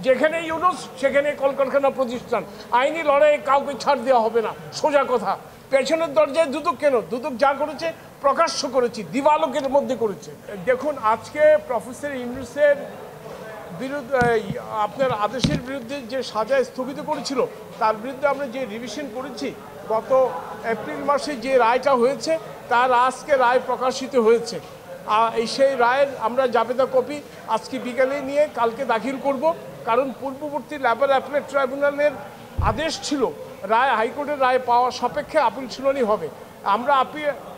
যেখানে ইউনুস সেখানে কলকারখানা প্রতিষ্ঠান। আইনি লড়াইয়ে কাউকে ছাড় দেওয়া হবে না, সোজা কথা। পেছনের দরজায় দুদক কেন? দুদক যা করেছে প্রকাশ্য করেছি, দিবালোকের মধ্যে করেছে। দেখুন, আজকে প্রফেসর ইউনুসের বিরুদ্ধে আপনার আদেশের বিরুদ্ধে যে সাজা স্থগিত করেছিল, তার বিরুদ্ধে আমরা যে রিভিশন করেছি, গত এপ্রিল মাসে যে রায়টা হয়েছে তার আজকে রায় প্রকাশিত হয়েছে। সেই রায়ের আমরা জাবেদা কপি আজকে বিকালে নিয়ে কালকে দাখিল করব। কারণ পূর্ববর্তী লেবার অ্যাপিলেট ট্রাইব্যুনালের আদেশ ছিল রায়, হাইকোর্টের রায় পাওয়া সাপেক্ষে আপিল শুনানি হবে।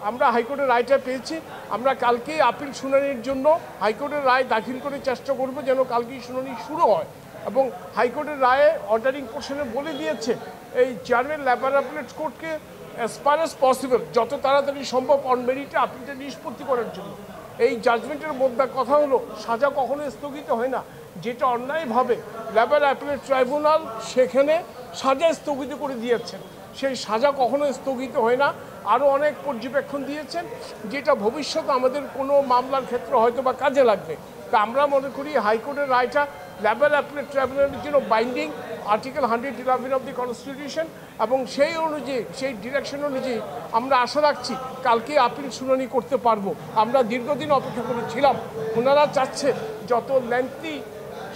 আমরা হাইকোর্টের রায়টা পেয়েছি। আমরা কালকেই আপিল শুনানির জন্য হাইকোর্টের রায় দাখিল করে চেষ্টা করব যেন কালকেই শুনানি শুরু হয়। এবং হাইকোর্টের রায়ে অর্ডারিং পোর্শনে বলে দিয়েছে এই চেয়ারম্যান লেবার অ্যাপিলেট কোর্টকে অ্যাজ ফার অ্যাজ পসিবল যত তাড়াতাড়ি সম্ভব অন মেরিটে আপিলটা নিষ্পত্তি করার জন্য। এই জাজমেন্টের মধ্যে কথা হলো সাজা কখনো স্থগিত হয় না। যেটা অন্যায়ভাবে লেবার অ্যাপিলেট ট্রাইব্যুনাল সেখানে সাজা স্থগিত করে দিয়েছেন, সেই সাজা কখনো স্থগিত হয় না। আরও অনেক পর্যবেক্ষণ দিয়েছেন যেটা ভবিষ্যতে আমাদের কোনো মামলার ক্ষেত্রে হয়তো বা কাজে লাগবে। তা আমরা মনে করি হাইকোর্টের রায়টা লেবার অ্যাপিলেট ট্রাইব্যুনালের জন্য binding, article 111 of the constitution, এবং সেই অনুযায়ী সেই ডিরেকশন অনুযায়ী আমরা আশা রাখছি কালকে আপিল শুনানি করতে পারবো। আমরা দীর্ঘদিন অপেক্ষা করেছিলাম, ওনারা চাচ্ছে যত লেন্থি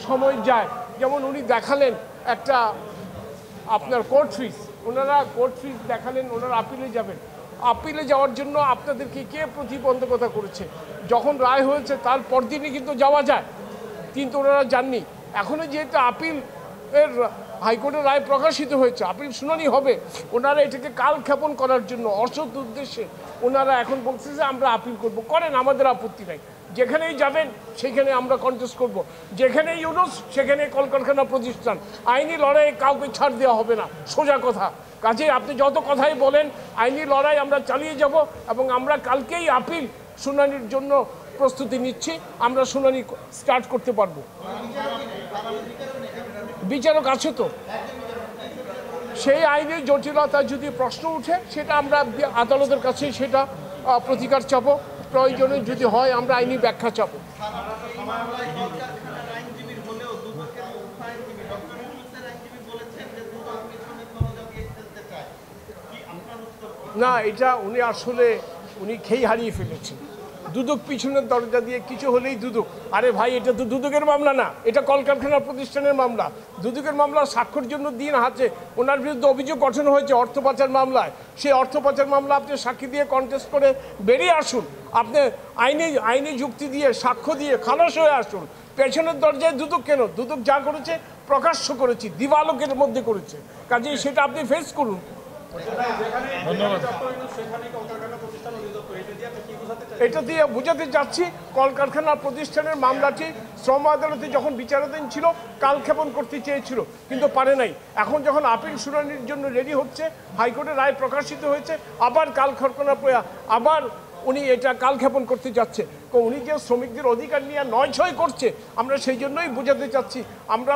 সময় যায়। যেমন উনি দেখালেন একটা আপনার কোর্ট ফিস, ওনারা কোর্ট ফিস দেখালেন, ওনারা আপিলে যাবেন। আপিলে যাওয়ার জন্য আপনাদেরকে কে প্রতিবন্ধকতা করেছে? যখন রায় হয়েছে তার পরদিনই কিন্তু যাওয়া যায়, কিন্তু ওনারা যাননি। এখনও যেহেতু আপিল এর হাইকোর্টের রায় প্রকাশিত হয়েছে, আপিল শুনানি হবে, ওনারা এটাকে কালক্ষেপণ করার জন্য অসৎ উদ্দেশ্যে ওনারা এখন বলছে যে আমরা আপিল করব। করেন, আমাদের আপত্তি নাই। যেখানেই যাবেন সেখানে আমরা কন্টেস্ট করব। যেখানে ইউনুস সেখানে কলকারখানা প্রতিষ্ঠান। আইনি লড়াইয়ে কাউকে ছাড় দেওয়া হবে না, সোজা কথা। কাজে আপনি যত কথাই বলেন, আইনি লড়াই আমরা চালিয়ে যাব এবং আমরা কালকেই আপিল শুনানির জন্য প্রস্তুতি নিচ্ছি। আমরা শুনানি স্টার্ট করতে পারবো। বিচারক আছে তো, সেই আইনের জটিলতা যদি প্রশ্ন উঠে সেটা আমরা আদালতের কাছে সেটা প্রতিকার চাবো। প্রয়োজনে যদি হয় আমরা আইনি ব্যাখ্যা চাবো। না, এটা উনি আসলে খেই হারিয়ে ফেলেছেন। দুদক পিছনের দরজা দিয়ে কিছু হলেই দুদক। আরে ভাই, এটা তো দুদকের মামলা না, এটা কলকারখানা প্রতিষ্ঠানের মামলা। দুদকের মামলা সাক্ষর জন্য দিন আছে। ওনার বিরুদ্ধে অভিযোগ গঠন হয়েছে অর্থ পাচার মামলায়। সেই অর্থ পাচার মামলা আপনি সাক্ষী দিয়ে কন্টেস্ট করে বেরিয়ে আসুন। আপনি আইনি যুক্তি দিয়ে সাক্ষ্য দিয়ে খালাস হয়ে আসুন। পেছনের দরজায় দুদক কেন? দুদক যা করেছে প্রকাশ্য করেছি, দিবালোকের মধ্যে করেছে। কাজেই সেটা আপনি ফেস করুন। এটা দিয়ে বোঝাতে চাচ্ছি কলকারখানা প্রতিষ্ঠানের মামলাটি শ্রম আদালতে যখন বিচারাধীন ছিল কালক্ষেপণ করতে চেয়েছিল, কিন্তু পারে নাই। এখন যখন আপিল শুনানির জন্য রেডি হচ্ছে, হাইকোর্টের রায় প্রকাশিত হয়েছে, আবার কালক্ষেপণ আবার উনি এটা কালক্ষেপণ করতে যাচ্ছে। উনি যে শ্রমিকদের অধিকার নিয়ে নয় করছে, আমরা সেই জন্যই বোঝাতে চাচ্ছি আমরা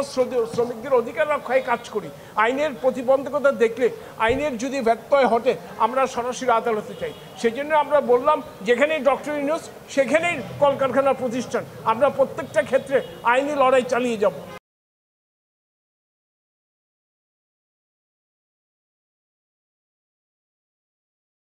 শ্রমিকদের অধিকার রক্ষায় কাজ করি। আইনের প্রতিবন্ধকতা দেখলে, আইনের যদি ব্যত্যয় ঘটে, আমরা সরাসরি আদালতে চাই। সেই জন্য আমরা বললাম যেখানেই ডক্টর ইউনুস সেখানেই কলকারখানা প্রতিষ্ঠান। আমরা প্রত্যেকটা ক্ষেত্রে আইনি লড়াই চালিয়ে যাব।